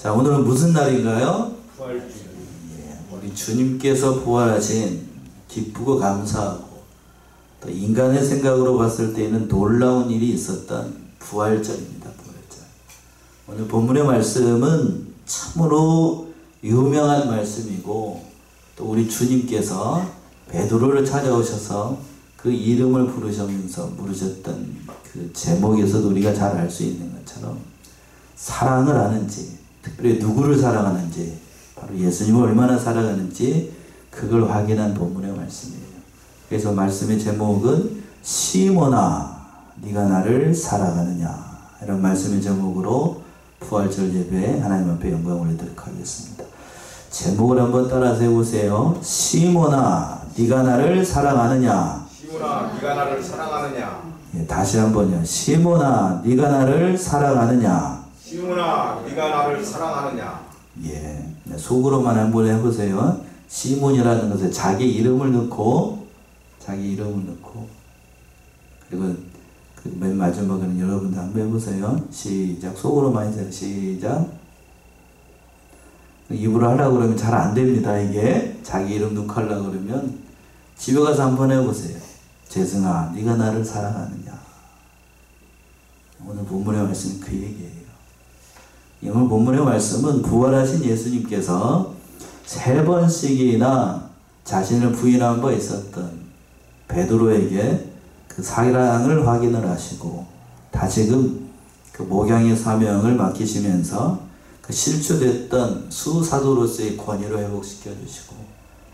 자, 오늘은 무슨 날인가요? 부활주일. 우리 주님께서 부활하신 기쁘고 감사하고 또 인간의 생각으로 봤을 때에는 놀라운 일이 있었던 부활절입니다. 부활절. 오늘 본문의 말씀은 참으로 유명한 말씀이고 또 우리 주님께서 베드로를 찾아오셔서 그 이름을 부르시면서 물으셨던 그 제목에서도 우리가 잘 알 수 있는 것처럼 사랑을 하는지, 특별히 누구를 사랑하는지, 바로 예수님을 얼마나 사랑하는지 그걸 확인한 본문의 말씀이에요. 그래서 말씀의 제목은 시몬아 네가 나를 사랑하느냐, 이런 말씀의 제목으로 부활절 예배에 하나님 앞에 영광을 올리도록 하겠습니다. 제목을 한번 따라서 해보세요. 시몬아 네가 나를 사랑하느냐. 시몬아 네가 나를 사랑하느냐. 예, 다시 한번요. 시몬아 네가 나를 사랑하느냐. 시몬아 네가 나를 사랑하느냐. 예, 속으로만 한번 해보세요. 시몬이라는 것에 자기 이름을 넣고 그리고 그 맨 마지막에는 여러분들 한번 해보세요. 시작. 속으로만 해주세요. 시작. 입으로 하려고 그러면 잘 안 됩니다. 이게 자기 이름 넣고 하려고 그러면 집에 가서 한번 해보세요. 재승아 네가 나를 사랑하느냐. 오늘 본문의 말씀은 그 얘기예요. 오늘 본문의 말씀은 부활하신 예수님께서 3번씩이나 자신을 부인한 바 있었던 베드로에게 그 사랑을 확인을 하시고 다시금 그 목양의 사명을 맡기시면서 그 실추됐던 수사도로서의 권위를 회복시켜 주시고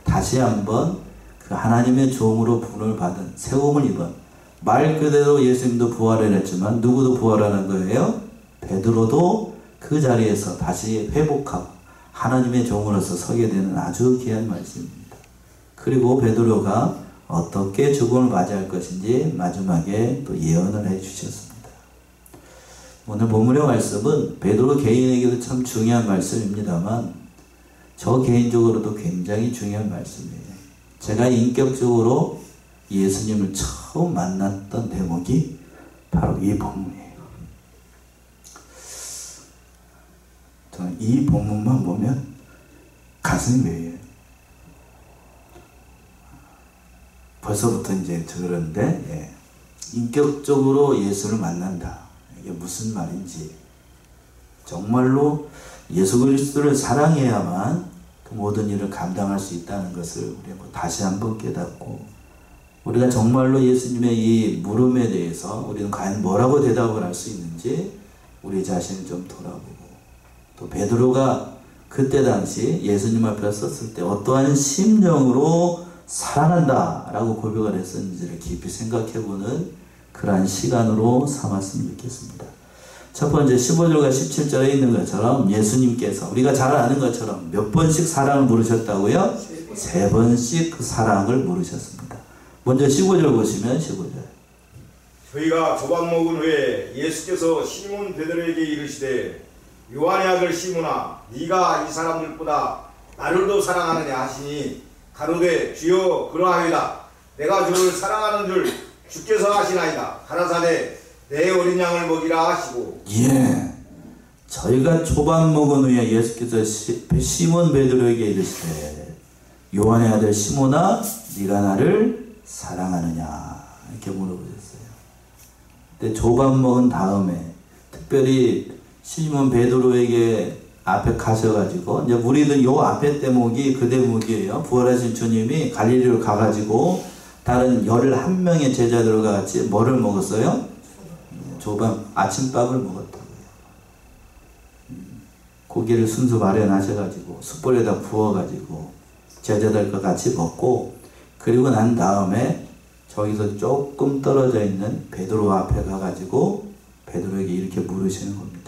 다시 한번 그 하나님의 종으로 부름을 받은 세움을 입은, 말 그대로 예수님도 부활을 했지만 누구도 부활하는 거예요? 베드로도 그 자리에서 다시 회복하고 하나님의 종으로서 서게 되는 아주 귀한 말씀입니다. 그리고 베드로가 어떻게 죽음을 맞이할 것인지 마지막에 또 예언을 해 주셨습니다. 오늘 본문의 말씀은 베드로 개인에게도 참 중요한 말씀입니다만 저 개인적으로도 굉장히 중요한 말씀이에요. 제가 인격적으로 예수님을 처음 만났던 대목이 바로 이 본문이에요. 저는 이 본문만 보면 가슴이 메여요. 벌써부터 이제 그런데 인격적으로 예수를 만난다. 이게 무슨 말인지, 정말로 예수 그리스도를 사랑해야만 그 모든 일을 감당할 수 있다는 것을 우리가 다시 한번 깨닫고, 우리가 정말로 예수님의 이 물음에 대해서 우리는 과연 뭐라고 대답을 할 수 있는지 우리 자신을 좀 돌아보고, 또 베드로가 그때 당시 예수님 앞에 섰을 때 어떠한 심정으로 사랑한다 라고 고백을 했었는지를 깊이 생각해보는 그러한 시간으로 삼았으면 좋겠습니다. 첫 번째 15절과 17절에 있는 것처럼 예수님께서 우리가 잘 아는 것처럼 몇 번씩 사랑을 물으셨다고요? 3번씩 그 사랑을 물으셨습니다. 먼저 15절 보시면 15절. 저희가 조반 먹은 후에 예수께서 시몬 베드로에게 이르시되 요한의 아들 시몬아 네가 이 사람들보다 나를 더 사랑하느냐 하시니 가로되 주여 그러하이다. 내가 주를 사랑하는 줄 주께서 아시나이다. 가라사대 내 어린 양을 먹이라 하시고. 예, 저희가 조반 먹은 후에 예수께서 시몬 베드로에게 이르시되 요한의 아들 시몬아 네가 나를 사랑하느냐 이렇게 물어보셨어요. 근데 조반 먹은 다음에 특별히 시몬 베드로에게 앞에 가셔가지고, 이제 우리는 요 앞에 대목이 그 대목이에요. 부활하신 주님이 갈릴리로 가가지고 다른 11명의 제자들과 같이 뭐를 먹었어요? 조반 아침밥을 먹었다고요. 고기를 순수 마련하셔가지고 숯불에다 구워가지고 제자들과 같이 먹고, 그리고 난 다음에 저기서 조금 떨어져 있는 베드로 앞에 가가지고 베드로에게 이렇게 물으시는 겁니다.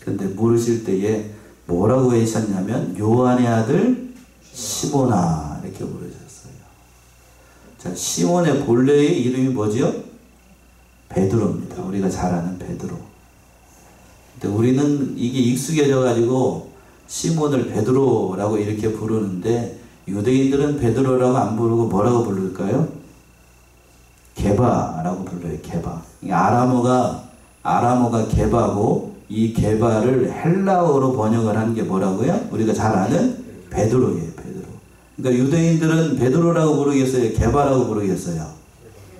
근데 물으실 때에 뭐라고 하셨냐면 요한의 아들 시몬아 이렇게 물으셨어요. 자, 시몬의 본래의 이름이 뭐지요? 베드로입니다. 우리가 잘 아는 베드로. 근데 우리는 이게 익숙해져 가지고 시몬을 베드로라고 이렇게 부르는데 유대인들은 베드로라고 안 부르고 뭐라고 부를까요? 게바라고 불러요. 게바. 아람어가 게바고 이 게바를 헬라어로 번역을 한 게 뭐라고요? 우리가 잘 아는 베드로예요. 베드로. 그러니까 유대인들은 베드로라고 부르겠어요? 게바라고 부르겠어요?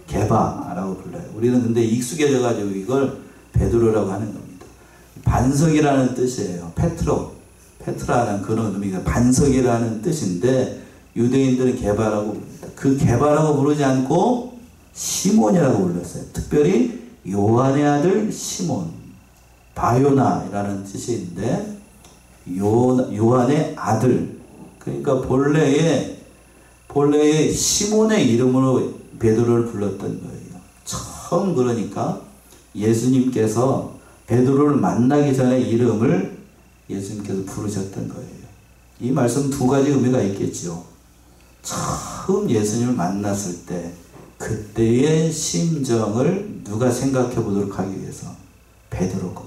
게바라고 불러요. 우리는 근데 익숙해져 가지고 이걸 베드로라고 하는 겁니다. 반석이라는 뜻이에요. 페트라라는 그런 의미가 반석이라는 뜻인데 유대인들은 게바라고 부릅니다. 그 게바라고 부르지 않고 시몬이라고 불렀어요. 특별히 요한의 아들 시몬, 바요나라는 뜻이 있는데 요한의 아들, 그러니까 본래의 시몬의 이름으로 베드로를 불렀던 거예요. 처음 그러니까 예수님께서 베드로를 만나기 전에 이름을 예수님께서 부르셨던 거예요. 이 말씀 두 가지 의미가 있겠죠. 처음 예수님을 만났을 때 그때의 심정을 누가 생각해 보도록 하기 위해서 베드로고,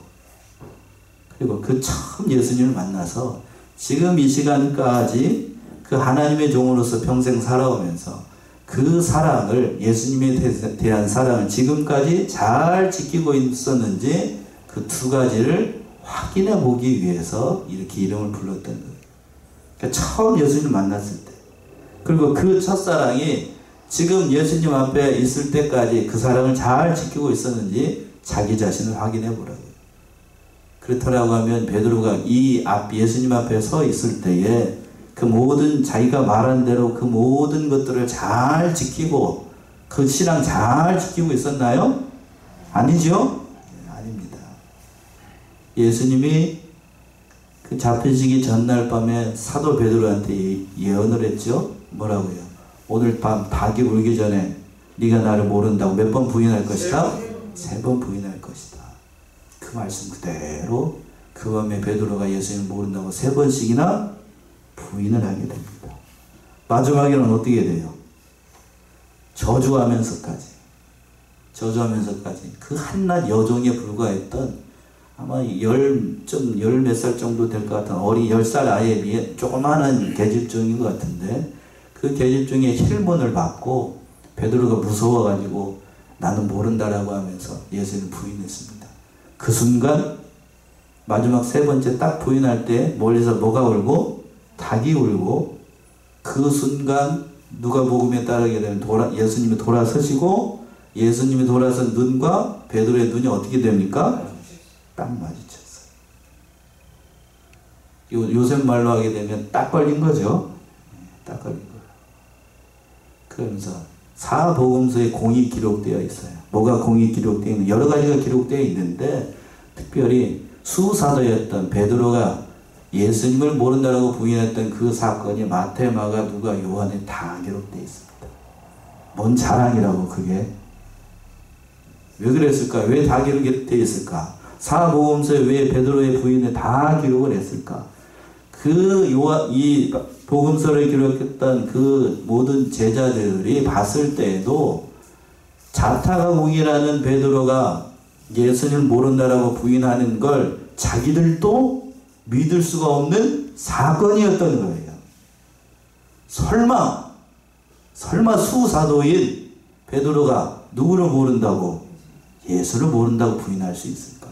그리고 그 처음 예수님을 만나서 지금 이 시간까지 그 하나님의 종으로서 평생 살아오면서 그 사랑을, 예수님에 대한 사랑을 지금까지 잘 지키고 있었는지 그 두 가지를 확인해 보기 위해서 이렇게 이름을 불렀던 거예요. 그러니까 처음 예수님을 만났을 때, 그리고 그 첫사랑이 지금 예수님 앞에 있을 때까지 그 사랑을 잘 지키고 있었는지 자기 자신을 확인해 보라고요. 그렇다라고 하면 베드로가 예수님 앞에 서 있을 때에 그 모든 자기가 말한 대로 그 모든 것들을 잘 지키고 그 신앙 잘 지키고 있었나요? 아니죠? 아닙니다. 예수님이 그 잡히시기 전날 밤에 사도 베드로한테 예언을 했죠. 뭐라고요? 오늘 밤 닭이 울기 전에 네가 나를 모른다고 몇 번 부인할 것이다? 3번 부인할 것이다. 그 말씀 그대로 그 밤에 베드로가 예수님을 모른다고 3번씩이나 부인을 하게 됩니다. 마지막에는 어떻게 돼요? 저주하면서까지 그 한낱 여종에 불과했던 아마 열 몇 살 정도 될 것 같은 어린 10살 아이에 조그마한 계집종인 것 같은데 그 계집종의 힐문을 받고 베드로가 무서워가지고 나는 모른다라고 하면서 예수님을 부인했습니다. 그 순간 마지막 3번째 딱 부인할 때 멀리서 뭐가 울고? 닭이 울고, 그 순간 누가복음에 따르게 되면 예수님이 돌아서시고 예수님이 돌아선 눈과 베드로의 눈이 어떻게 됩니까? 딱 마주쳤어요. 요새 말로 하게 되면 딱 걸린 거죠. 딱 걸린 거예요. 그러면서 사복음서에 공이 기록되어 있어요. 뭐가 공이 기록되어 있는? 여러 가지가 기록되어 있는데 특별히 수사도였던 베드로가 예수님을 모른다라고 부인했던 그 사건이 마태, 마가, 누가, 요한에 다 기록되어 있습니다. 뭔 자랑이라고 그게? 왜 그랬을까? 왜 다 기록되어 있을까? 사복음서에 왜 베드로의 부인에 다 기록을 했을까? 이 복음서를 기록했던 그 모든 제자들이 봤을 때에도 자타가공이라는 베드로가 예수님을 모른다라고 부인하는 걸 자기들도 믿을 수가 없는 사건이었던 거예요. 설마 수사도인 베드로가 누구를 모른다고? 예수를 모른다고 부인할 수 있을까?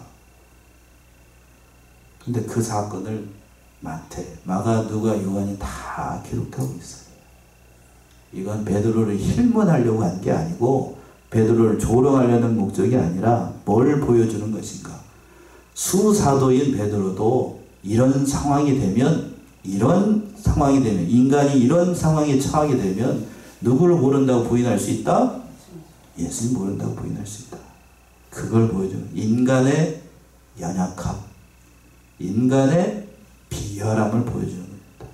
근데 그 사건을 마태, 마가, 누가, 요한이 다 기록하고 있어요. 이건 베드로를 힐문하려고 한 게 아니고 베드로를 조롱하려는 목적이 아니라 뭘 보여주는 것인가? 수사도인 베드로도 이런 상황이 되면 인간이 이런 상황에 처하게 되면 누구를 모른다고 부인할 수 있다? 예수님 모른다고 부인할 수 있다. 그걸 보여주는 인간의 연약함, 인간의 비열함을 보여주는 겁니다.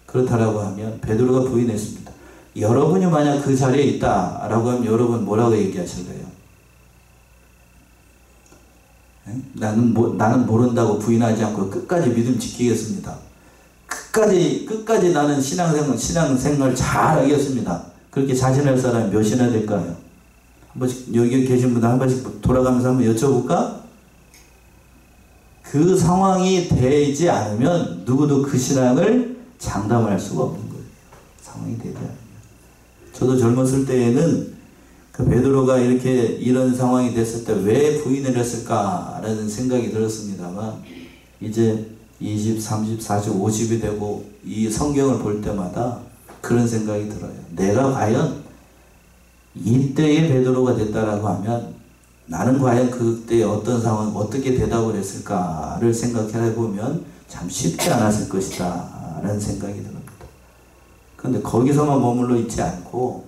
그렇다라고 하면 베드로가 부인했습니다. 여러분이 만약 그 자리에 있다라고 하면 여러분 뭐라고 얘기하실래요? 나는 모른다고 부인하지 않고 끝까지 믿음 지키겠습니다. 끝까지 나는 신앙생활 잘 하겠습니다. 그렇게 자신할 사람이 몇이나 될까요? 한 번씩 여기 계신 분들 한 번씩 돌아가면서 한번 여쭤볼까? 그 상황이 되지 않으면 누구도 그 신앙을 장담할 수가 없는 거예요. 상황이 되지 않으면. 저도 젊었을 때에는 그 베드로가 이렇게 이런 상황이 됐을 때 왜 부인을 했을까라는 생각이 들었습니다만, 이제 20, 30, 40, 50이 되고 이 성경을 볼 때마다 그런 생각이 들어요. 내가 과연 이때의 베드로가 됐다라고 하면 나는 과연 그때 어떤 상황, 어떻게 대답을 했을까를 생각해 보면 참 쉽지 않았을 것이다 라는 생각이 듭니다. 그런데 거기서만 머물러 있지 않고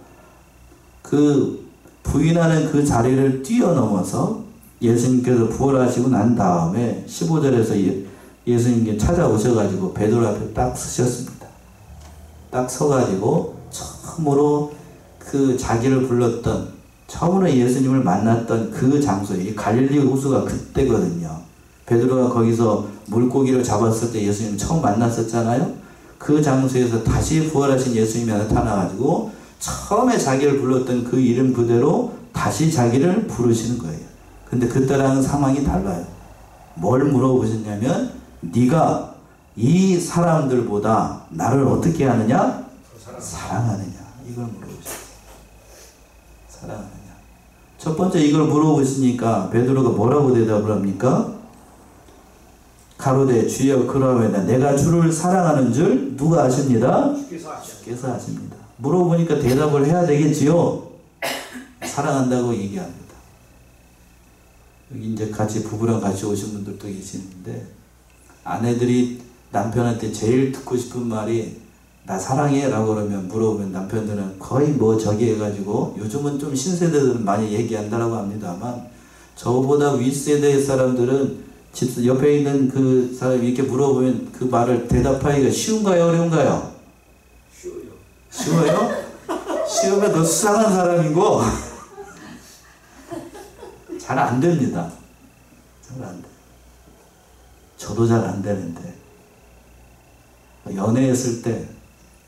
그 부인하는 그 자리를 뛰어넘어서 예수님께서 부활하시고 난 다음에 15절에서 예수님께 찾아오셔가지고 베드로 앞에 딱 서셨습니다. 딱 서가지고 처음으로 그 자기를 불렀던, 처음으로 예수님을 만났던 그 장소에, 이 갈릴리 호수가 그때거든요. 베드로가 거기서 물고기를 잡았을 때 예수님 처음 만났었잖아요. 그 장소에서 다시 부활하신 예수님이 나타나가지고 처음에 자기를 불렀던 그 이름 그대로 다시 자기를 부르시는 거예요. 근데 그때랑은 상황이 달라요. 뭘 물어보셨냐면, 네가 이 사람들보다 나를 어떻게 하느냐? 사랑하느냐? 이걸 물어보셨어요. 사랑하느냐? 첫 번째 이걸 물어보시니까 베드로가 뭐라고 대답을 합니까? 가로되 주여 그러하오이다. 내가 주를 사랑하는 줄 누가 아십니다? 주께서 아십니다. 물어보니까 대답을 해야 되겠지요. 사랑한다고 얘기합니다. 여기 이제 같이 부부랑 같이 오신 분들도 계시는데, 아내들이 남편한테 제일 듣고 싶은 말이 나 사랑해 라고 그러면, 물어보면 남편들은 거의 뭐 저기 해가지고, 요즘은 좀 신세대들은 많이 얘기한다라고 합니다만, 저보다 윗세대의 사람들은 집 옆에 있는 그 사람이 이렇게 물어보면 그 말을 대답하기가 쉬운가요? 어려운가요? 쉬워요. 쉬워요? 쉬우면 너 수상한 사람이고 잘 안 됩니다. 잘 안 돼. 저도 잘 안 되는데, 연애했을 때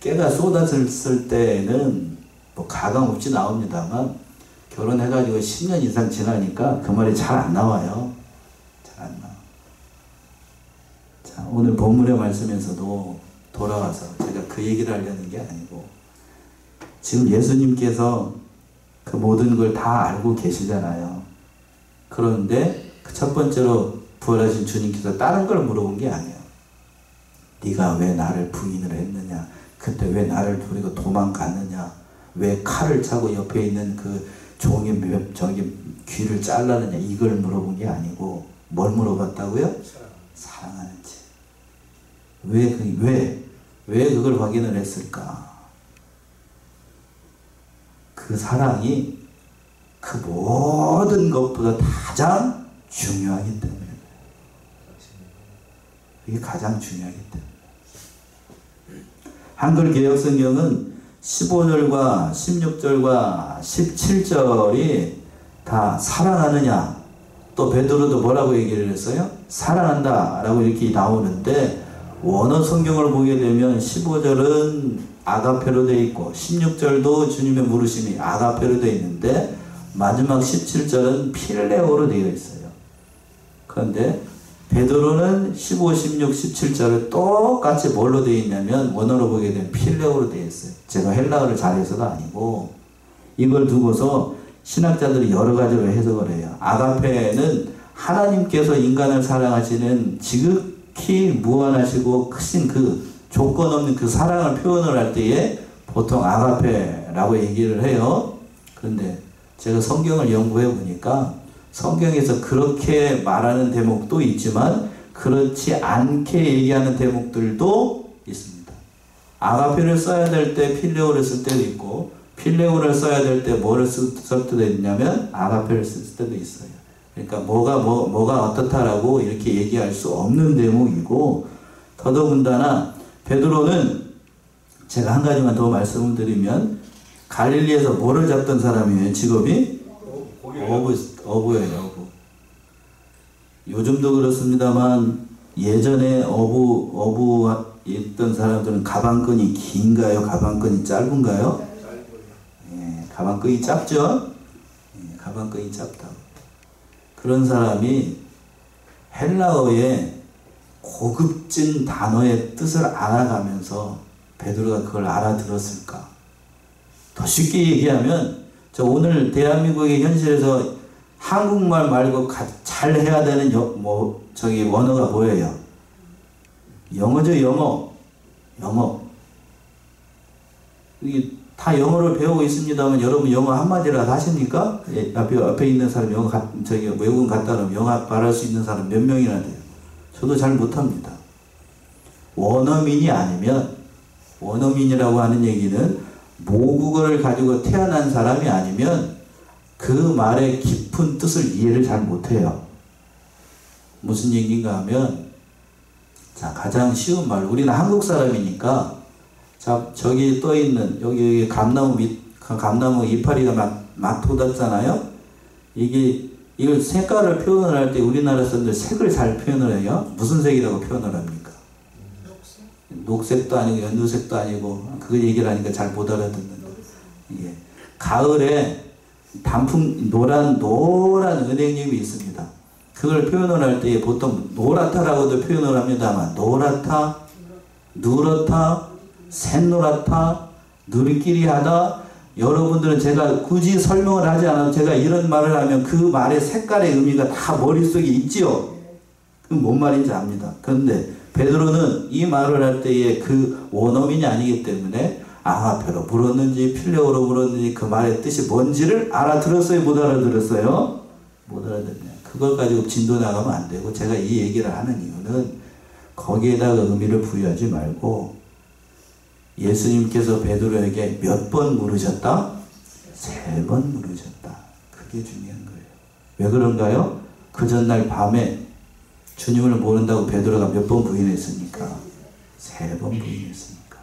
깨가 쏟아졌을 때는 뭐 가감없이 나옵니다만, 결혼해가지고 10년 이상 지나니까 그 말이 잘 안 나와요. 잘 안 나와. 자, 오늘 본문의 말씀에서도 돌아와서 제가 그 얘기를 하려는 게 아니고, 지금 예수님께서 그 모든 걸 다 알고 계시잖아요. 그런데 그 첫 번째로 부활하신 주님께서 다른 걸 물어본 게 아니에요. 네가 왜 나를 부인을 했느냐? 그때 왜 나를 버리고 도망갔느냐? 왜 칼을 차고 옆에 있는 그 종의 저기 귀를 잘라느냐? 이걸 물어본 게 아니고 뭘 물어봤다고요? 사랑하는지. 왜 그걸 확인을 했을까? 그 사랑이 그 모든 것보다 가장 중요하기 때문에. 이게 가장 중요하기 때문에. 한글 개역 성경은 15절과 16절과 17절이 다 사랑하느냐, 또 베드로도 뭐라고 얘기를 했어요? 사랑한다 라고 이렇게 나오는데, 원어 성경을 보게 되면 15절은 아가페로 되어 있고 16절도 주님의 물으심이 아가페로 되어 있는데, 마지막 17절은 필레오로 되어 있어요. 그런데 베드로는 15, 16, 17절을 똑같이 뭘로 되어 있냐면, 원어로 보게 되면 필레오로 되어 있어요. 제가 헬라어를 잘해서가 아니고, 이걸 두고서 신학자들이 여러 가지로 해석을 해요. 아가페는 하나님께서 인간을 사랑하시는 지극히 무한하시고 크신 그 조건 없는 그 사랑을 표현을 할 때에 보통 아가페라고 얘기를 해요. 그런데 제가 성경을 연구해 보니까 성경에서 그렇게 말하는 대목도 있지만 그렇지 않게 얘기하는 대목들도 있습니다. 아가페를 써야 될 때 필레오를 쓸 때도 있고, 필레오를 써야 될 때 뭐를 쓸 때도 있냐면 아가페를 쓸 때도 있어요. 그러니까 뭐가 어떻다라고 이렇게 얘기할 수 없는 대목이고, 더더군다나 베드로는 제가 한 가지만 더 말씀을 드리면, 갈릴리에서 뭐를 잡던 사람이에요? 직업이? 어부예요. 요즘도 그렇습니다만 예전에 어부 있던 사람들은 가방끈이 긴가요? 가방끈이 짧은가요? 예, 가방끈이 짧죠? 예, 가방끈이 짧다. 그런 사람이 헬라어의 고급진 단어의 뜻을 알아가면서 베드로가 그걸 알아들었을까? 더 쉽게 얘기하면 저 오늘 대한민국의 현실에서 한국말 말고 잘 해야 되는 원어가 뭐예요? 영어죠, 영어. 영어. 이게 다 영어를 배우고 있습니다만 여러분 영어 한마디라도 하십니까? 예, 앞에 있는 사람 영어 외국인 갔다 오면 영어 말할 수 있는 사람 몇 명이나 돼요? 저도 잘 못합니다. 원어민이 아니면, 원어민이라고 하는 얘기는 모국어를 가지고 태어난 사람이 아니면 그 말의 깊은 뜻을 이해를 잘 못해요. 무슨 얘기인가 하면, 자, 가장 쉬운 말, 우리는 한국 사람이니까, 자, 저기 떠 있는, 여기 감나무 이파리가 막 돋았잖아요? 이걸 색깔을 표현을 할 때 우리나라 사람들 색을 잘 표현을 해요. 무슨 색이라고 표현을 합니까? 녹색도 아니고 연두색도 아니고, 그거 얘기를 하니까 잘 못 알아듣는데. 이게 가을에 단풍, 노란 은행잎이 있습니다. 그걸 표현을 할 때 보통 노랗다라고도 표현을 합니다만, 노랗다, 누렇다, 샛노랗다, 누리끼리하다. 여러분들은 제가 굳이 설명을 하지 않아도 제가 이런 말을 하면 그 말의 색깔의 의미가 다 머릿속에 있지요. 그럼 뭔 말인지 압니다. 그런데 베드로는 이 말을 할 때에 그 원어민이 아니기 때문에 아가페로 물었는지 필레오로 물었는지 그 말의 뜻이 뭔지를 알아들었어요? 못 알아들었어요? 못 알아들었냐. 그걸 가지고 진도 나가면 안 되고, 제가 이 얘기를 하는 이유는 거기에다가 의미를 부여하지 말고, 예수님께서 베드로에게 몇 번 물으셨다? 3번 물으셨다. 그게 중요한 거예요. 왜 그런가요? 그 전날 밤에 주님을 모른다고 베드로가 몇 번 부인했습니까? 3번 부인했으니까.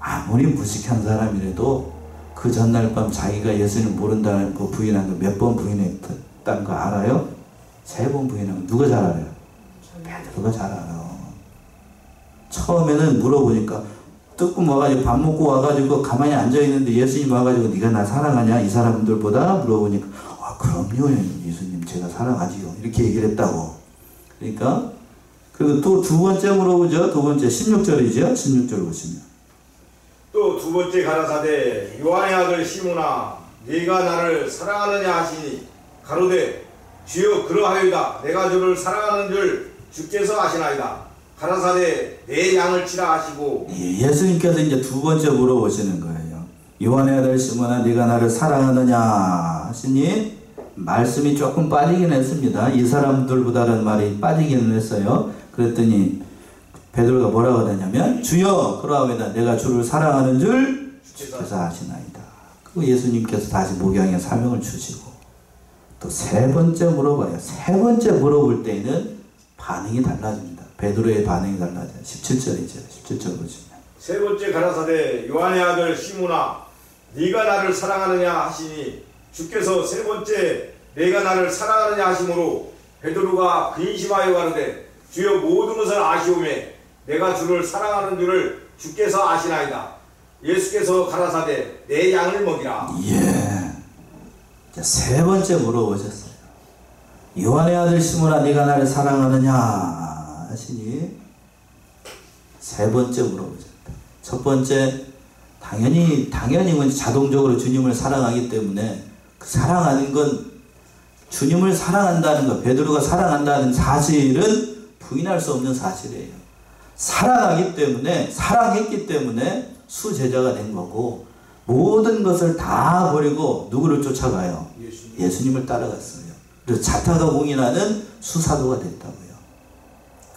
아무리 무식한 사람이라도 그 전날 밤 자기가 예수님을 모른다는 거 부인한 거 몇 번 부인했다는 거 알아요? 3번 부인한 거 누가 잘 알아요? 베드로가 잘 알아. 처음에는 물어보니까 뜨끔 와가지고 밥 먹고 와가지고 가만히 앉아있는데 예수님 와가지고 네가 나 사랑하냐? 이 사람들보다 물어보니까 그럼요 예수님 제가 사랑하지요. 이렇게 얘기를 했다고. 그러니까 그리고 또 두 번째 물어보죠. 두 번째 16절이죠. 16절 보시면 또 두 번째 가라사대 요한의 아들 시몬아 네가 나를 사랑하느냐 하시니 가로되 주여 그러하여이다. 내가 주를 사랑하는 줄 주께서 아시나이다. 가라사대 내 양을 치라 하시고. 예수님께서 이제 두 번째 물어보시는 거예요. 요한의 아들 시몬아 네가 나를 사랑하느냐 하시니 말씀이 조금 빠지긴 했습니다. 이 사람들보다는 말이 빠지기는 했어요. 그랬더니 베드로가 뭐라고 하냐면 주여 그러하오이다. 내가 주를 사랑하는 줄 주께서 아시나이다. 그리고 예수님께서 다시 목양의 사명을 주시고 또 세 번째 물어봐요. 세 번째 물어볼 때에는 반응이 달라집니다. 베드로의 반응이 달라져요. 17절이죠. 17절 보시면 세 번째 가라사대 요한의 아들 시몬아 네가 나를 사랑하느냐 하시니 주께서 세 번째 내가 나를 사랑하느냐 하심으로 베드로가 근심하여 가로되 주여 모든 것을 아시오매 내가 주를 사랑하는 줄을 주께서 아시나이다. 예수께서 가라사대 내 양을 먹이라. 예. 자, 세 번째 물어보셨어요. 요한의 아들 시몬아 네가 나를 사랑하느냐 하시니 세 번째 물어보셨다. 첫 번째 당연히 자동적으로 주님을 사랑하기 때문에 그 사랑하는 건 주님을 사랑한다는 것, 베드로가 사랑한다는 사실은 부인할 수 없는 사실이에요. 사랑하기 때문에, 사랑했기 때문에 수제자가 된 거고 모든 것을 다 버리고 누구를 쫓아가요? 예수님을 따라갔어요. 그래서 자타가 공인하는 수사도가 됐다고요.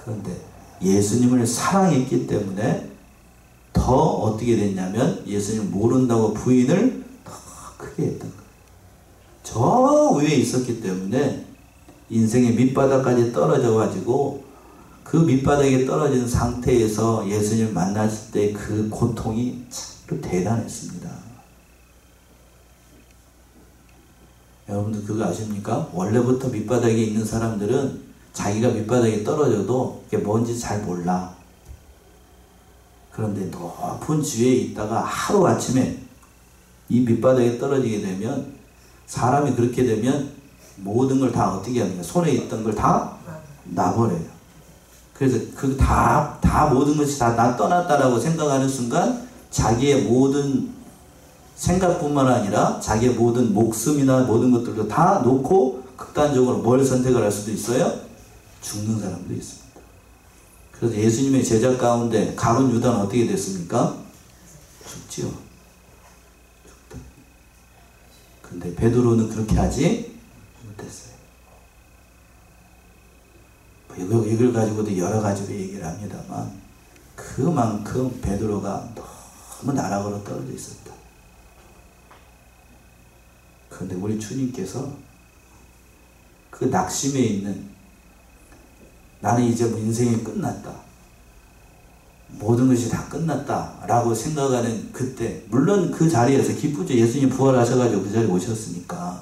그런데 예수님을 사랑했기 때문에 더 어떻게 됐냐면 예수님을 모른다고 부인을 더 크게 했던 거예요. 저 위에 있었기 때문에 인생의 밑바닥까지 떨어져 가지고 그 밑바닥에 떨어진 상태에서 예수님을 만났을 때 그 고통이 참 대단했습니다. 여러분들 그거 아십니까? 원래부터 밑바닥에 있는 사람들은 자기가 밑바닥에 떨어져도 그게 뭔지 잘 몰라. 그런데 높은 지위에 있다가 하루아침에 이 밑바닥에 떨어지게 되면 사람이 그렇게 되면 모든 걸 다 어떻게 합니까? 손에 있던 걸 다 놔버려요. 그래서 그 다 모든 것이 다 나 떠났다라고 생각하는 순간 자기의 모든 생각뿐만 아니라 자기의 모든 목숨이나 모든 것들도 다 놓고 극단적으로 뭘 선택을 할 수도 있어요? 죽는 사람도 있습니다. 그래서 예수님의 제자 가운데 가룟 유다는 어떻게 됐습니까? 죽지요. 죽다. 근데 베드로는 그렇게 하지 못했어요. 이걸 가지고도 여러 가지로 얘기를 합니다만 그만큼 베드로가 너무 나락으로 떨어져 있었다. 그런데 우리 주님께서 그 낙심에 있는 나는 이제 뭐 인생이 끝났다. 모든 것이 다 끝났다. 라고 생각하는 그때, 물론 그 자리에서 기쁘죠. 예수님 부활하셔가지고 그 자리에 오셨으니까.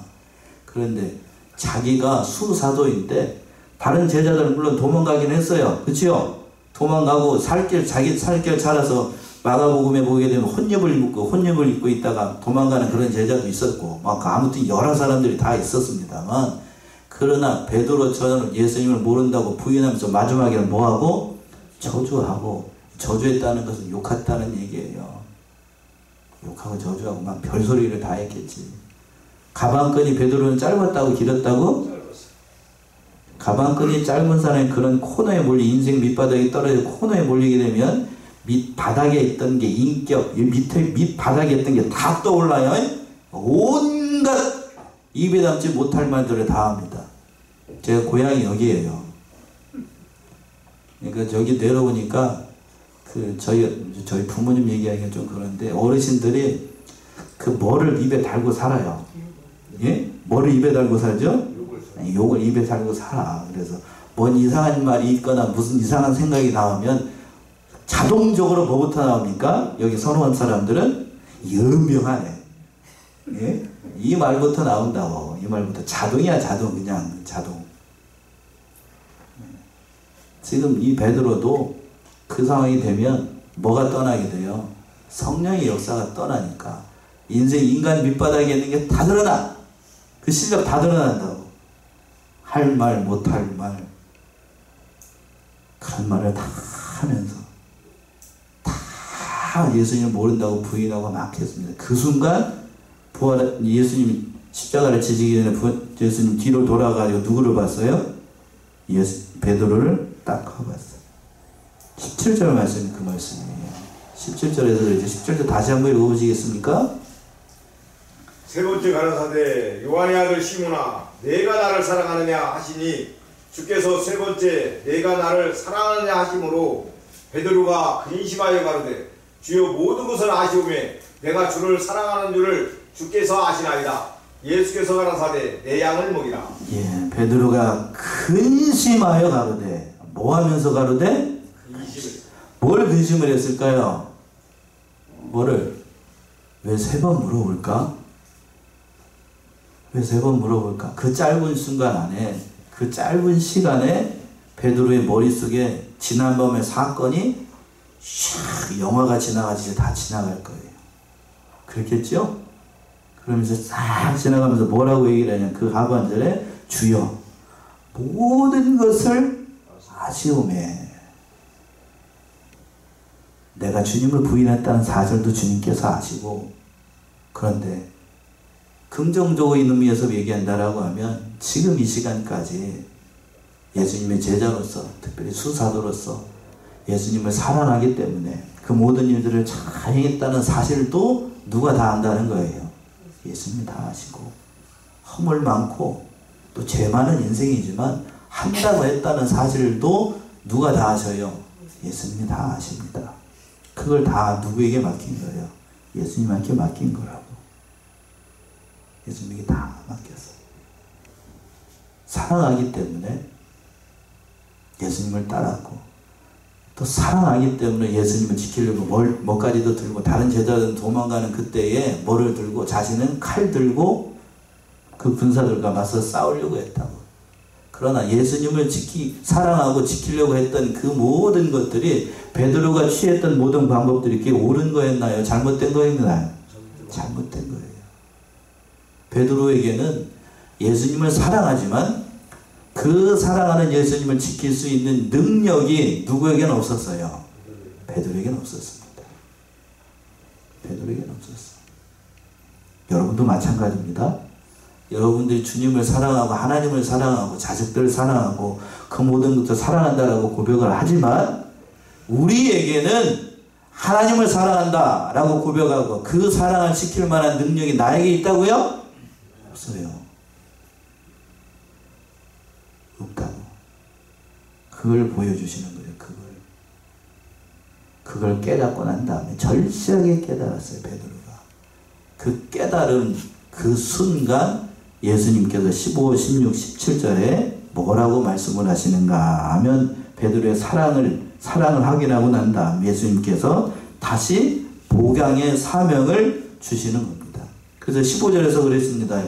그런데 자기가 수사도인데 다른 제자들은 물론 도망가긴 했어요. 그치요? 도망가고 자기 살길 찾아서 마가복음에 보게 되면 혼입을 입고 있다가 도망가는 그런 제자도 있었고, 막 아무튼 여러 사람들이 다 있었습니다만, 그러나 베드로처럼 예수님을 모른다고 부인하면서 마지막에는 뭐하고? 저주하고, 저주했다는 것은 욕했다는 얘기예요. 욕하고 저주하고 막 별소리를 다 했겠지. 가방끈이 베드로는 짧았다고 길었다고? 가방끈이 짧은 사람이 그런 코너에 인생 밑바닥에 떨어져 코너에 몰리게 되면 밑바닥에 있던 게 인격, 밑바닥에 있던 게 다 떠올라요. 온갖 입에 담지 못할 말들을 다 합니다. 제가 고향이 여기에요. 그러니까 저기 내려오니까 저희 부모님 얘기하기가 좀 그런데 어르신들이 그 뭐를 입에 달고 살아요. 예? 뭐를 입에 달고 살죠? 욕을 입에 달고 살아. 그래서 뭔 이상한 말이 있거나 무슨 이상한 생각이 나오면 자동적으로 뭐부터 나옵니까? 여기 선호한 사람들은 연명하네. 예? 이 말부터 나온다고. 이 말부터. 자동이야, 자동. 그냥 자동. 지금 이 베드로도 그 상황이 되면 뭐가 떠나게 돼요? 성령의 역사가 떠나니까. 인간 밑바닥에 있는 게 다 드러나. 그 실력 다 드러난다고. 할 말, 못할 말. 그런 말을 다 하면서 다 예수님을 모른다고 부인하고 막 했습니다. 그 순간 예수님 십자가를 지시기 전에 예수님 뒤로 돌아가지고 누구를 봤어요? 베드로를 딱 하고 봤어요. 17절 말씀이 그 말씀이에요. 17절에서 이제 17절 다시 한번 읽어보시겠습니까? 세 번째 가라사대 요한의 아들 시몬아 내가 나를 사랑하느냐 하시니 주께서 세 번째 내가 나를 사랑하느냐 하심으로 베드로가 근심하여 가로되 주여 모든 것을 아시오매 내가 주를 사랑하는 줄을 주께서 아시나이다. 예수께서 가라사대 내 양을 먹이라. 예, 베드로가 근심하여 가로되 뭐 하면서 가로되? 뭘 근심을 했을까요? 뭐를? 왜 세 번 물어볼까? 왜 세 번 물어볼까? 그 짧은 순간 안에 그 짧은 시간에 베드로의 머릿속에 지난밤의 사건이 샥 영화가 지나가듯이 다 지나갈 거예요. 그렇겠죠? 그러면서 싹 지나가면서 뭐라고 얘기를 하냐. 그 하반절에 주여 모든 것을 아시오매. 내가 주님을 부인했다는 사실도 주님께서 아시고, 그런데 긍정적으로 있는 의미에서 얘기한다라고 하면 지금 이 시간까지 예수님의 제자로서, 특별히 수사도로서 예수님을 사랑하기 때문에 그 모든 일들을 잘 행했다는 사실도 누가 다 안다는 거예요. 예수님이 다 아시고, 허물 많고 또 죄 많은 인생이지만 한다고 했다는 사실도 누가 다 아셔요? 예수님이 다 아십니다. 그걸 다 누구에게 맡긴 거예요? 예수님한테 맡긴 거라고. 예수님에게 다 맡겼어요. 사랑하기 때문에 예수님을 따랐고, 또 사랑하기 때문에 예수님을 지키려고 뭐까지도 들고, 다른 제자들은 도망가는 그때에 뭐를 들고, 자신은 칼 들고 그 군사들과 맞서 싸우려고 했다고. 그러나 예수님을 사랑하고 지키려고 했던 그 모든 것들이 베드로가 취했던 모든 방법들이 그게 옳은 거였나요? 잘못된 거였나요? 잘못된 거예요. 베드로에게는 예수님을 사랑하지만 그 사랑하는 예수님을 지킬 수 있는 능력이 누구에게는 없었어요? 베드로에게는 없었습니다. 베드로에게는 없었어요. 여러분도 마찬가지입니다. 여러분들이 주님을 사랑하고 하나님을 사랑하고 자식들을 사랑하고 그 모든 것을 사랑한다라고 고백을 하지만 우리에게는 하나님을 사랑한다라고 고백하고 그 사랑을 지킬 만한 능력이 나에게 있다고요? 없어요. 없다고. 그걸 보여주시는 거예요. 그걸 깨닫고 난 다음에 절실하게 깨달았어요. 베드로가. 그 깨달은 그 순간 예수님께서 15, 16, 17절에 뭐라고 말씀을 하시는가 하면 베드로의 사랑을 확인하고 난 다음 예수님께서 다시 복양의 사명을 주시는 겁니다. 그래서 15절에서 그랬습니다.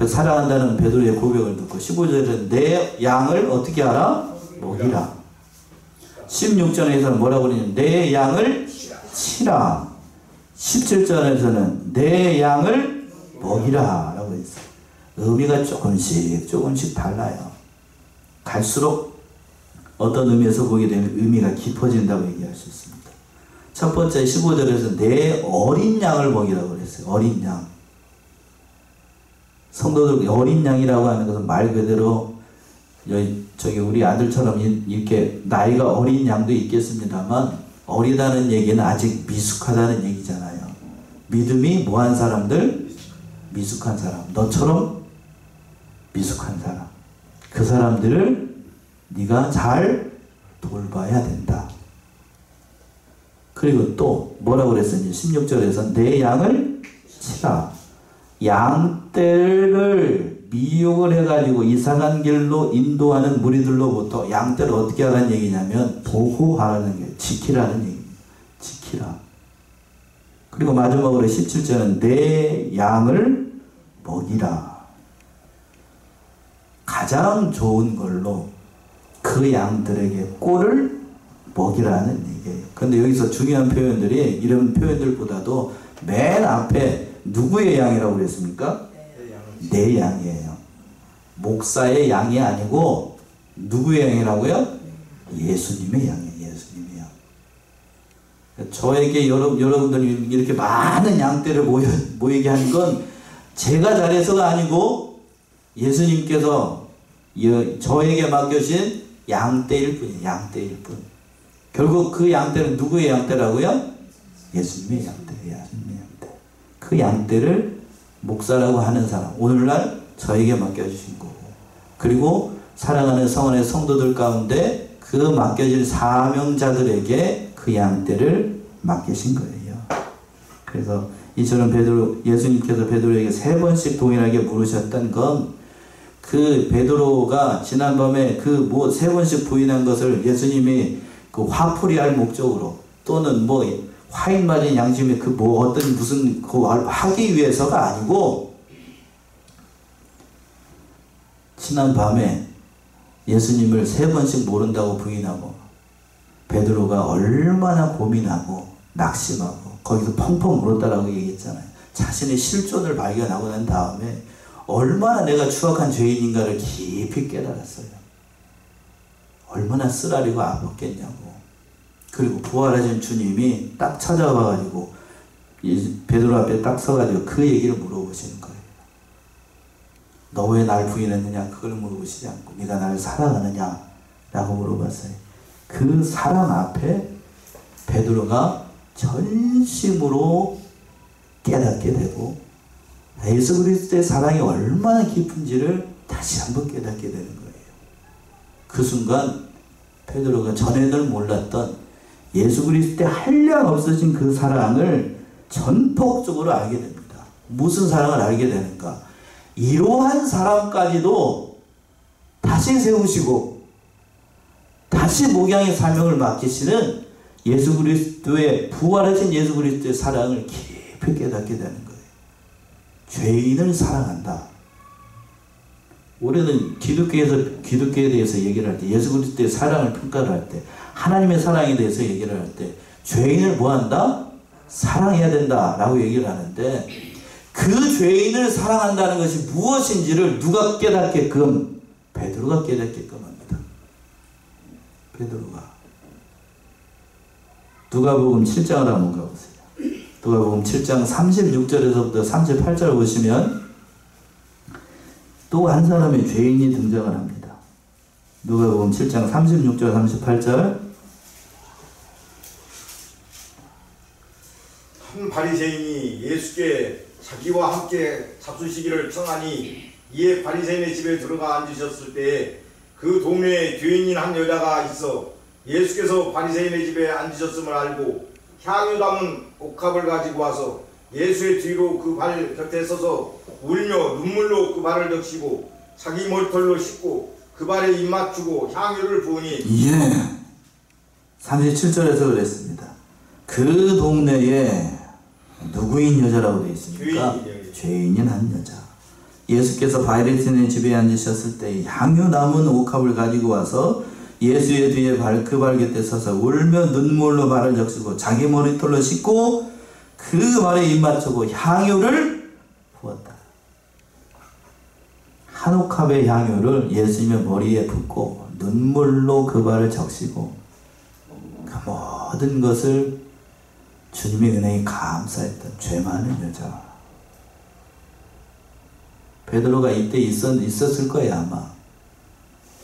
사랑한다는 베드로의 고백을 듣고 15절에서 내 양을 어떻게 하라? 먹이라. 16절에서는 뭐라고 그러냐면 내 양을 치라. 17절에서는 내 양을 먹이라 라고 했어요. 의미가 조금씩 달라요. 갈수록 어떤 의미에서 보게 되면 의미가 깊어진다고 얘기할 수 있습니다. 첫 번째 15절에서 내 어린 양을 먹이라고 그랬어요. 어린 양. 성도들 어린 양이라고 하는 것은 말 그대로 저기 우리 아들처럼 이렇게 나이가 어린 양도 있겠습니다만 어리다는 얘기는 아직 미숙하다는 얘기잖아요. 믿음이 뭐한 사람들? 미숙한 사람. 너처럼 미숙한 사람. 그 사람들을 네가 잘 돌봐야 된다. 그리고 또 뭐라고 그랬었니? 16절에서 내 양을 치라. 양떼를 미혹을 해가지고 이상한 길로 인도하는 무리들로부터 양떼를 어떻게 하라는 얘기냐면 보호하라는 게 지키라는 얘기입니다. 지키라. 그리고 마지막으로 17절은 내 양을 먹이라. 가장 좋은 걸로 그 양들에게 꼴을 먹이라는 얘기예요. 근데 여기서 중요한 표현들이 이런 표현들보다도 맨 앞에 누구의 양이라고 그랬습니까? 내 양이에요. 목사의 양이 아니고 누구의 양이라고요? 예수님의 양이에요. 예수님의 양. 저에게 여러분들이 이렇게 많은 양떼를 모이게 한 건 제가 잘해서가 아니고 예수님께서 저에게 맡겨진 양떼일 뿐이에요. 양떼일 뿐. 결국 그 양떼는 누구의 양떼라고요? 예수님의 양떼예요. 예수님의 양떼. 그 양떼를 목사라고 하는 사람, 오늘날 저에게 맡겨주신 거고, 그리고 사랑하는 성원의 성도들 가운데 그 맡겨질 사명자들에게 그 양떼를 맡기신 거예요. 그래서 이처럼 예수님께서 베드로에게 3번씩 동일하게 물으셨던 건 그 베드로가 지난밤에 그 3번씩 부인한 것을 예수님이 그 화풀이할 목적으로 또는 화인 맞은 양심에 어떤 무슨 하기 위해서가 아니고 지난밤에 예수님을 3번씩 모른다고 부인하고 베드로가 얼마나 고민하고 낙심하고 거기서 펑펑 울었다라고 얘기했잖아요. 자신의 실존을 발견하고 난 다음에 얼마나 내가 추악한 죄인인가를 깊이 깨달았어요. 얼마나 쓰라리고 아팠겠냐고. 그리고 부활하신 주님이 딱 찾아와가지고 베드로 앞에 딱 서가지고 그 얘기를 물어보시는 거예요. 너 왜 날 부인했느냐? 그걸 물어보시지 않고 네가 나를 사랑하느냐? 라고 물어봤어요. 그 사랑 앞에 베드로가 전심으로 깨닫게 되고 예수 그리스도의 사랑이 얼마나 깊은지를 다시 한번 깨닫게 되는 거예요. 그 순간 베드로가 전에는 몰랐던 예수 그리스도의 한량 없어진 그 사랑을 전폭적으로 알게 됩니다. 무슨 사랑을 알게 되는가? 이러한 사랑까지도 다시 세우시고 다시 목양의 사명을 맡기시는 예수 그리스도의 부활하신 예수 그리스도의 사랑을 깊이 깨닫게 되는 거예요. 죄인을 사랑한다. 우리는 기독교에 대해서 얘기를 할 때, 예수 그리스도의 사랑을 평가를 할 때, 하나님의 사랑에 대해서 얘기를 할 때, 죄인을 뭐한다? 사랑해야 된다 라고 얘기를 하는데, 그 죄인을 사랑한다는 것이 무엇인지를 누가 깨닫게끔? 베드로가 깨닫게끔 합니다. 베드로가. 누가복음 7장을 한번 가보세요. 누가복음 7장 36절에서부터 38절 보시면 또 한 사람의 죄인이 등장을 합니다. 누가복음 7장 36절 38절. 한 바리새인이 예수께 자기와 함께 잡수시기를 청하니 이에 바리새인의 집에 들어가 앉으셨을 때에 그 동네에 죄인인 한 여자가 있어 예수께서 바리새인의 집에 앉으셨음을 알고 향유 담은 옥합을 가지고 와서 예수의 뒤로 그 발 곁에 서서 울며 눈물로 그 발을 적시고 자기 머리털로 씻고 그 발에 입 맞추고 향유를 부으니 37절에서 그랬습니다. 그 동네에 누구인 여자라고 되어 있습니까? 죄인인 한 여자. 예수께서 바리새인의 집에 앉으셨을 때 향유 남은 옥합을 가지고 와서 예수의 뒤에 그 발 곁에 서서 울며 눈물로 발을 적시고 자기 머리털로 씻고 그 발에 입 맞추고 향유를 부었다. 한 옥합의 향유를 예수님의 머리에 붓고 눈물로 그 발을 적시고 그 모든 것을 주님의 은혜에 감사했던 죄 많은 여자. 베드로가 이때 있었을 거예요 아마.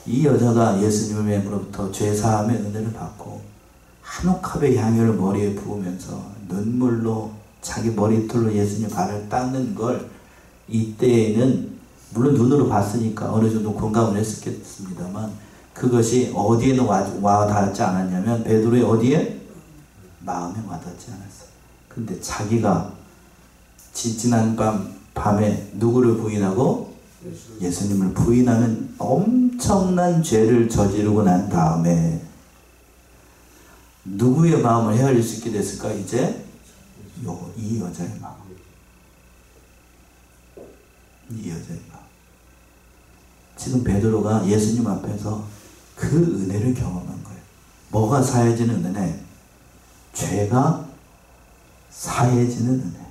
이 여자가 예수님으로부터 죄사함의 은혜를 받고 한 옥합의 향유를 머리에 부으면서 눈물로 자기 머리털로 예수님 발을 닦는 걸 이때에는 물론 눈으로 봤으니까 어느 정도 공감을 했었겠습니다만 그것이 어디에는 와닿지 않았냐면 베드로의 어디에? 마음에 와닿지 않았어. 근데 자기가 지난 밤에 누구를 부인하고? 예수님을 부인하는 엄청난 죄를 저지르고 난 다음에 누구의 마음을 헤아릴 수 있게 됐을까? 이제 이 여자의 마음. 이 여자의 마음. 지금 베드로가 예수님 앞에서 그 은혜를 경험한 거예요. 뭐가 사해지는 은혜? 죄가 사해지는 은혜.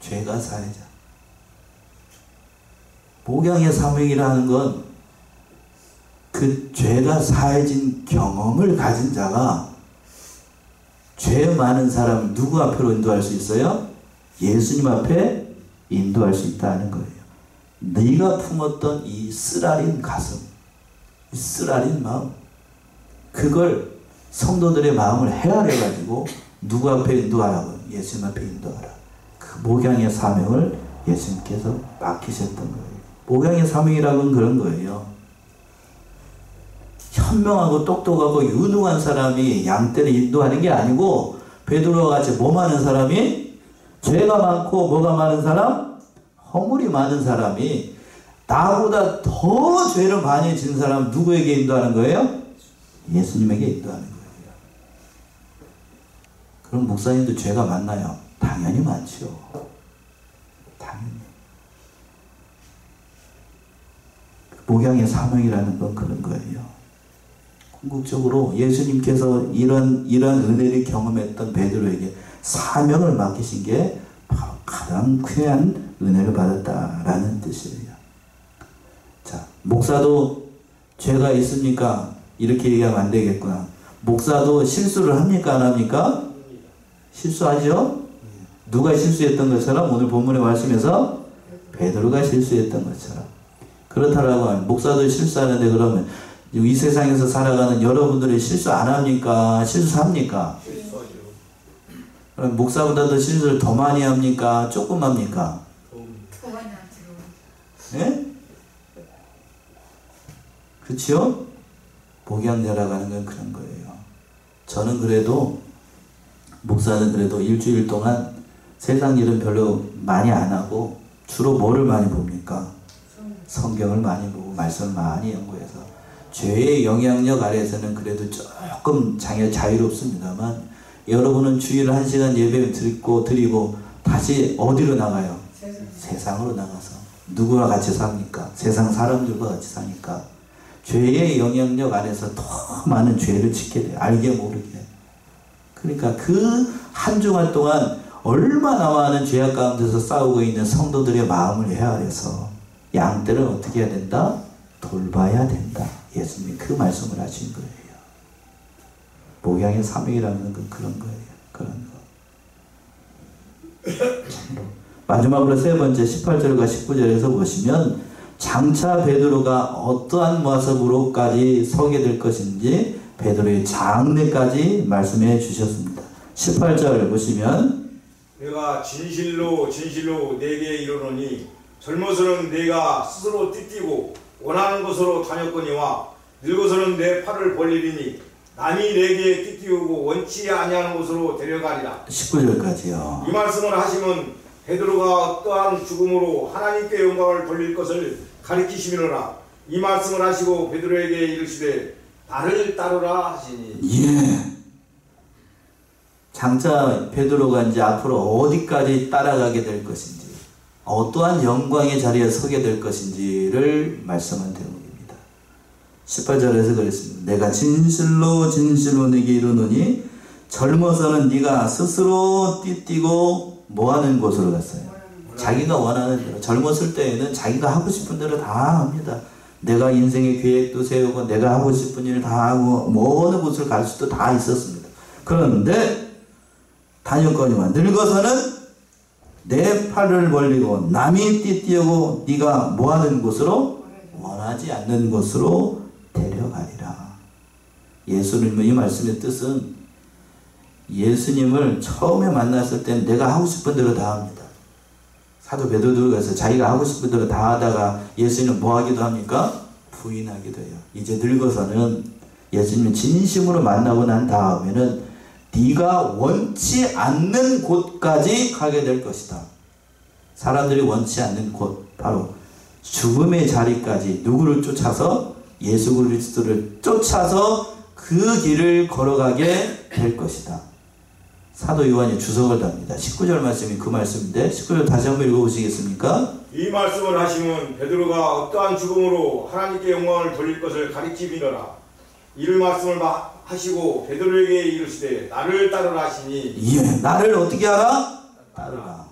죄가 사해져. 목양의 사명이라는 건 그 죄가 사해진 경험을 가진 자가 죄 많은 사람을 누구 앞으로 인도할 수 있어요? 예수님 앞에 인도할 수 있다는 거예요. 네가 품었던 이 쓰라린 가슴, 이 쓰라린 마음, 그걸 성도들의 마음을 헤아려가지고 누구 앞에 인도하라고? 예수님 앞에 인도하라. 그 목양의 사명을 예수님께서 맡기셨던 거예요. 목양의 사명이라고는 그런 거예요. 현명하고 똑똑하고 유능한 사람이 양떼를 인도하는 게 아니고 베드로와 같이 뭐 많은 사람이? 죄가 많고 뭐가 많은 사람? 허물이 많은 사람이 나보다 더 죄를 많이 진 사람 누구에게 인도하는 거예요? 예수님에게 인도하는 거예요. 그럼 목사님도 죄가 많나요? 당연히 많죠. 당연히. 목양의 사명이라는 건 그런 거예요. 궁극적으로 예수님께서 이런 은혜를 경험했던 베드로에게 사명을 맡기신 게 바로 가장 귀한 은혜를 받았다라는 뜻이에요. 자, 목사도 죄가 있습니까? 이렇게 얘기하면 안 되겠구나. 목사도 실수를 합니까? 안 합니까? 실수하죠? 누가 실수했던 것처럼 오늘 본문의 말씀에서 베드로가 실수했던 것처럼. 그렇다라고 하면 목사도 실수하는데 그러면 이 세상에서 살아가는 여러분들이 실수 안 합니까? 실수합니까? 실수하죠. 그럼 목사보다 더 실수를 더 많이 합니까? 조금 합니까? 더 많이 하죠. 예? 그렇죠? 목양자라고 하는 건 그런 거예요. 저는 그래도 목사는 그래도 일주일 동안 세상 일은 별로 많이 안 하고 주로 뭐를 많이 봅니까? 성경을 많이 보고 말씀을 많이 연구해서 죄의 영향력 아래에서는 그래도 조금 자유롭습니다만 여러분은 주일 1시간 예배 드리고 다시 어디로 나가요? 세상으로 나가서 누구와 같이 삽니까? 세상 사람들과 같이 사니까 죄의 영향력 아래서 더 많은 죄를 짓게 돼요. 알게 모르게. 그러니까 그 한 주간 동안 얼마나 많은 죄악 가운데서 싸우고 있는 성도들의 마음을 헤아려서 양떼를 어떻게 해야 된다? 돌봐야 된다. 예수님이 그 말씀을 하신 거예요. 목양의 사명이라는 건 그런 거예요. 그런 거. 마지막으로 세 번째 18절과 19절에서 보시면 장차 베드로가 어떠한 모습으로까지 서게 될 것인지 베드로의 장래까지 말씀해 주셨습니다. 18절 보시면 내가 진실로 진실로 내게 이르노니 젊어서는 내가 스스로 띠띠고 원하는 곳으로 다녔거니와 늙어서는 내 팔을 벌리리니 남이 내게 띠띠우고 원치 아니하는 곳으로 데려가리라. 19절까지요. 이 말씀을 하시면 베드로가 어떠한 죽음으로 하나님께 영광을 돌릴 것을 가리키시미노라. 이 말씀을 하시고 베드로에게 이르시되 나를 따르라 하시니. 예. 장차 베드로가 이제 앞으로 어디까지 따라가게 될 것인지, 어떠한 영광의 자리에 서게 될 것인지를 말씀한 대목입니다. 18절에서 그랬습니다. 내가 진실로 진실로 내게 이르노니 젊어서는 네가 스스로 띠띠고 뭐하는 곳으로 갔어요. 자기가 원하는 대로. 젊었을 때에는 자기가 하고 싶은 대로 다 합니다. 내가 인생의 계획도 세우고 내가 하고 싶은 일을 다 하고 뭐 어느 곳을 갈 수도 다 있었습니다. 그런데 다녔거니와 늙어서는 내 팔을 벌리고 남이 띠띠우고 네가 뭐하는 곳으로? 원하지 않는 곳으로 데려가리라. 예수님의 이 말씀의 뜻은 예수님을 처음에 만났을 때는 내가 하고 싶은 대로 다 합니다. 사도 베드로도 그래서 자기가 하고 싶은 대로 다 하다가 예수님은 뭐 하기도 합니까? 부인하기도 해요. 이제 늙어서는 예수님을 진심으로 만나고 난 다음에는 네가 원치 않는 곳까지 가게 될 것이다. 사람들이 원치 않는 곳, 바로 죽음의 자리까지 누구를 쫓아서? 예수 그리스도를 쫓아서 그 길을 걸어가게 될 것이다. 사도 요한이 주석을 답니다. 19절 말씀이 그 말씀인데 19절 다시 한번 읽어보시겠습니까? 이 말씀을 하시면 베드로가 어떠한 죽음으로 하나님께 영광을 돌릴 것을 가리키미더라. 이를 말씀을 하시고 베드로에게 이르시되 나를 따르라 하시니. 예, 나를 어떻게 하라? 따르라.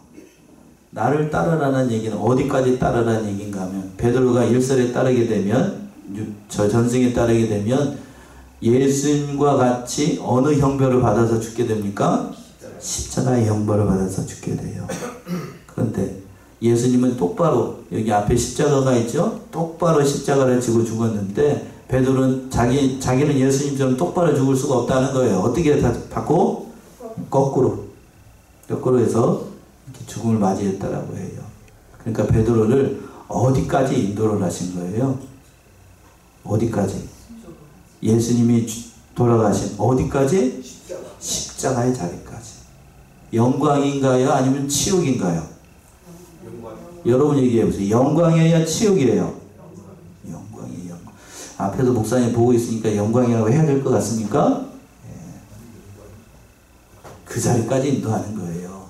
나를 따르라는 얘기는 어디까지 따르라는 얘기인가 하면 베드로가 일설에 따르게 되면, 저 전승에 따르게 되면 예수님과 같이 어느 형벌을 받아서 죽게 됩니까? 십자가의 형벌을 받아서 죽게 돼요. 그런데 예수님은 똑바로 여기 앞에 십자가가 있죠? 똑바로 십자가를 지고 죽었는데 베드로는 자기는 예수님처럼 똑바로 죽을 수가 없다는 거예요. 어떻게 받고? 거꾸로 해서 이렇게 죽음을 맞이했다라고 해요. 그러니까 베드로를 어디까지 인도를 하신 거예요? 어디까지? 예수님이 돌아가신 어디까지? 십자가의 자리까지. 영광인가요? 아니면 치욕인가요? 여러분 얘기해 보세요. 영광이에요? 치욕이에요? 영광이에요. 앞에서 목사님 보고 있으니까 영광이라고 해야 될 것 같습니까? 예. 그 자리까지 인도하는 거예요.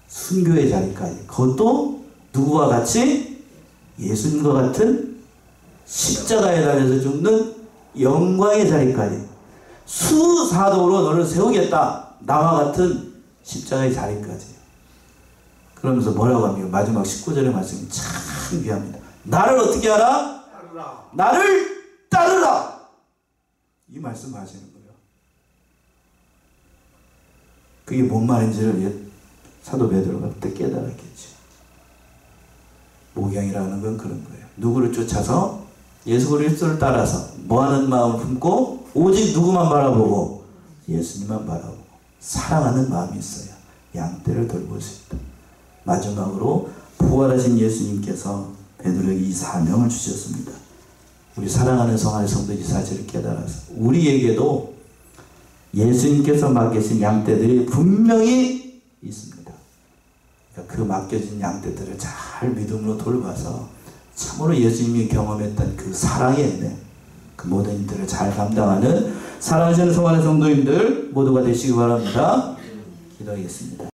순교의 자리까지. 그것도 누구와 같이? 예수님과 같은 십자가에 달려서 죽는 영광의 자리까지. 수사도로 너를 세우겠다. 나와 같은 십자가의 자리까지. 그러면서 뭐라고 합니까? 마지막 19절의 말씀이 참 귀합니다. 나를 어떻게 하라? 따르라. 나를 따르라. 이 말씀 하시는 거예요. 그게 뭔 말인지를 사도 베드로가 그때 깨달았겠죠. 목양이라는 건 그런 거예요. 누구를 쫓아서? 예수 그리스도를 따라서 뭐하는 마음을 품고 오직 누구만 바라보고? 예수님만 바라보고 사랑하는 마음이 있어야 양떼를 돌볼 수 있다. 마지막으로 부활하신 예수님께서 베드로에게 이 사명을 주셨습니다. 우리 사랑하는 성안의 성도 이 사실을 깨달아서 우리에게도 예수님께서 맡기신 양떼들이 분명히 있습니다. 그러니까 그 맡겨진 양떼들을 잘 믿음으로 돌봐서 참으로 예수님이 경험했던 그 사랑의 은혜, 그 모든 일들을 잘 감당하는 사랑하시는 성안의 성도님들 모두가 되시기 바랍니다. 기도하겠습니다.